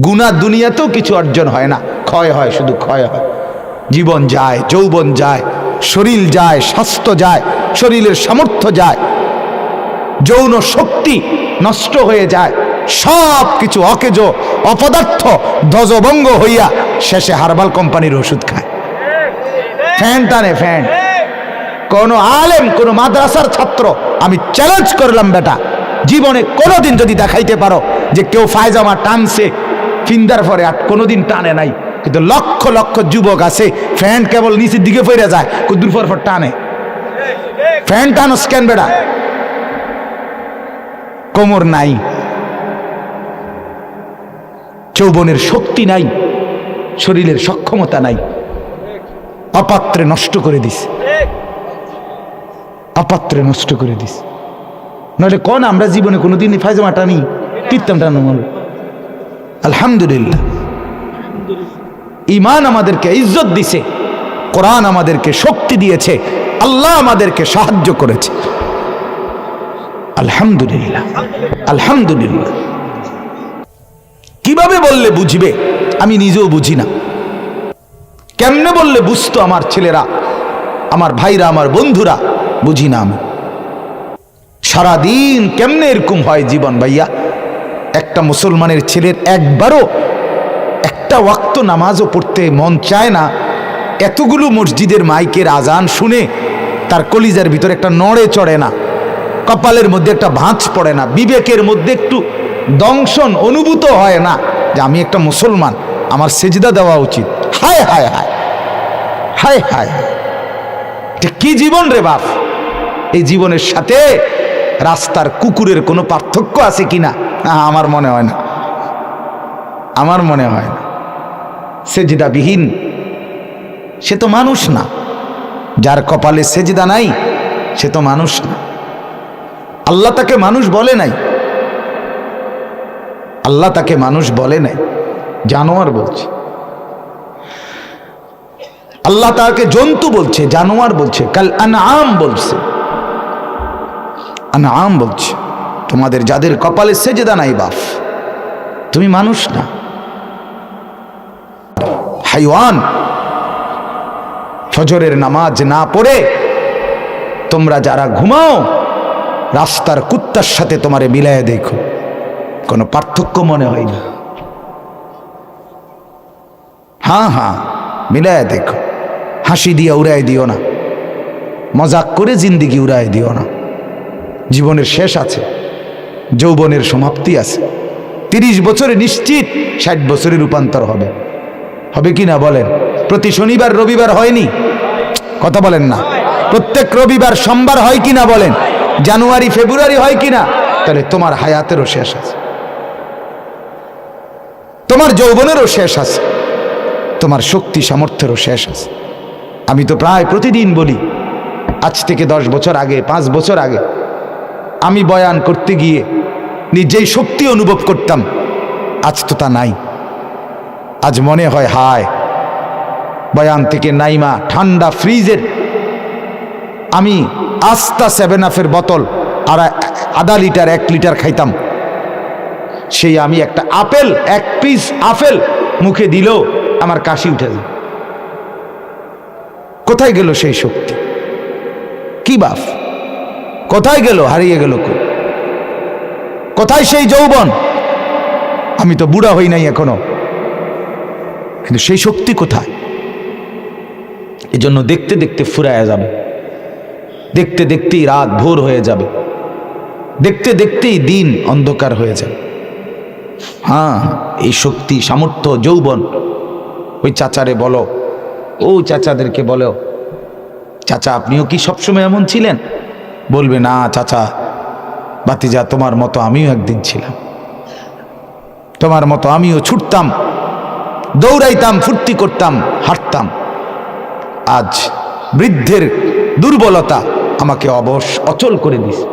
গুনাহ দুনিয়াতেও কিছু অর্জন হয় না, ক্ষয় হয়, শুধু ক্ষয় হয়। জীবন যায়, যৌবন যায়, শরীর যায়, স্বাস্থ্য যায়, শরীরের সামর্থ্য যায়, যৌন শক্তি নষ্ট হয়ে যায়, সব কিছু অকেজ অপদার্থ ধ্বজভঙ্গ হইয়া শেষে হার্বাল কোম্পানির ওষুধ খায়, ফ্যান টানে ফ্যান। কোন আলেম, কোন মাদ্রাসার ছাত্র, আমি চ্যালেঞ্জ করলাম বেটা, জীবনে কোনোদিন যদি দেখাইতে পারো যে কেউ ফায়জামা টানছে ফিন্দার পরে আর কোনোদিন টানে নাই, কিন্তু লক্ষ লক্ষ যুবক আছে ফ্যান কেবল নিচের দিকে ফিরে যায়, কুদ্দুর পর টানে। ফ্যান টানো স্ক্যান বেটা, কোমর নাই, যৌবনের শক্তি নাই, শরীরের সক্ষমতা নাই, অপাত্রে নষ্ট করে দিস, অপাত্রে নষ্ট করে দিস। নইলে কোন আমরা জীবনে কোনোদিন ফায়জামা টানি, টিপতাম টানো। আলহামদুলিল্লাহ, ঈমান আমাদেরকে ইজ্জত দিছে, কোরআন আমাদেরকে শক্তি দিয়েছে, আল্লাহ আমাদেরকে সাহায্য করেছে। আলহামদুলিল্লাহ, আলহামদুলিল্লাহ। কিভাবে বললে বুঝবে? আমি নিজেও বুঝি না। কেমনে বললে বুঝতো আমার ছেলেরা, আমার ভাইরা, আমার বন্ধুরা? বুঝি না আমি। সারাদিন কেমনে এরকম হয় জীবন ভাইয়া? একটা মুসলমানের ছেলের একবারও একটা ওয়াক্ত নামাজও পড়তে মন চায় না। এতগুলো মসজিদের মাইকের আজান শুনে তার কলিজার ভিতরে একটা নড়ে চড়ে না, কপালের মধ্যে একটা ভাঁজ পড়ে না, বিবেকের মধ্যে একটু দংশন অনুভূত হয় না যে আমি একটা মুসলমান, আমার সেজদা দেওয়া উচিত। হায় হায় হায় হায় হায়, এটা কি জীবন রে বাপ? এই জীবনের সাথে রাস্তার কুকুরের কোনো পার্থক্য আছে কিনা? আমার মনে হয় না, আমার মনে হয় না। সেজদাবিহীন সে তো মানুষ না, যার কপালে সেজদা নাই সে তো মানুষ না। আল্লাহ তাকে মানুষ বলে নাই, আল্লাহ তাকে মানুষ বলে নাই, জানোয়ার বলছে। আল্লাহ তাকে জন্তু বলছে, জানোয়ার বলছে, কাল আনআম বলছে, আনআম বলছে। তোমাদের যাদের কপালে সেজদা নাই বাপ, তুমি মানুষ না, হাইওয়ান। ফজরের নামাজ না পড়ে তোমরা যারা ঘুমাও, রাস্তার কুত্তার সাথে তোমারে মিলায় দেখো, কোনো পার্থক্য মনে হয় না। হ্যাঁ হ্যাঁ, মিলায় দেখো। হাসি দিয়ে উড়াই দিও না, মজাক করে জিন্দিগি উড়াই দিও না। জীবনের শেষ আছে, যৌবনের সমাপ্তি আছে। 30 বছরে নিশ্চিত 60 বছরে রূপান্তর হবে, হবে কি না বলেন? প্রতি শনিবার রবিবার হয়নি? কথা বলেন না। প্রত্যেক রবিবার সোমবার হয় কি না বলেন? জানুয়ারি ফেব্রুয়ারি হয় কি না? তাহলে তোমার হায়াতেরও শেষ আছে, তোমার যৌবনেরও শেষ আছে, তোমার শক্তি সামর্থ্যেরও শেষ আছে। আমি তো প্রায় প্রতিদিন বলি, আজ থেকে 10 বছর আগে, 5 বছর আগে আমি বয়ান করতে গিয়ে নিজেই শক্তি অনুভব করতাম, আজ তো তা নাই। আজ মনে হয় হায়, বয়ান থেকে নাইমা ঠান্ডা ফ্রিজের আমি আস্তা 7 আপের বোতল আর আধা লিটার 1 লিটার খাইতাম, সেই আমি একটা আপেল, 1 পিস আপেল মুখে দিলেও আমার কাশি উঠে যায়। কোথায় গেল সেই শক্তি? কি বাপ, কোথায় গেল? হারিয়ে গেল। কোথায় সেই যৌবন? আমি তো বুড়া হই নাই এখনো, কিন্তু সেই শক্তি কোথায়? এজন্য দেখতে দেখতে ফুরায়া যাবে, দেখতে দেখতেই রাত ভোর হয়ে যাবে, দেখতে দেখতেই দিন অন্ধকার হয়ে যাবে। হ্যাঁ, এই শক্তি সামর্থ্য যৌবন, ওই চাচারে বলো, ও চাচাদেরকে বলো, চাচা আপনিও কি সবসময় এমন ছিলেন? বলবে না চাচা, বাতিজা তোমার মতো আমিও একদিন ছিলাম, তোমার মতো আমিও ছুটতাম, দৌড়াইতাম, ফুর্তি করতাম, হাঁটতাম। আজ বৃদ্ধের দুর্বলতা আমাকে অবশ অচল করে দিছে।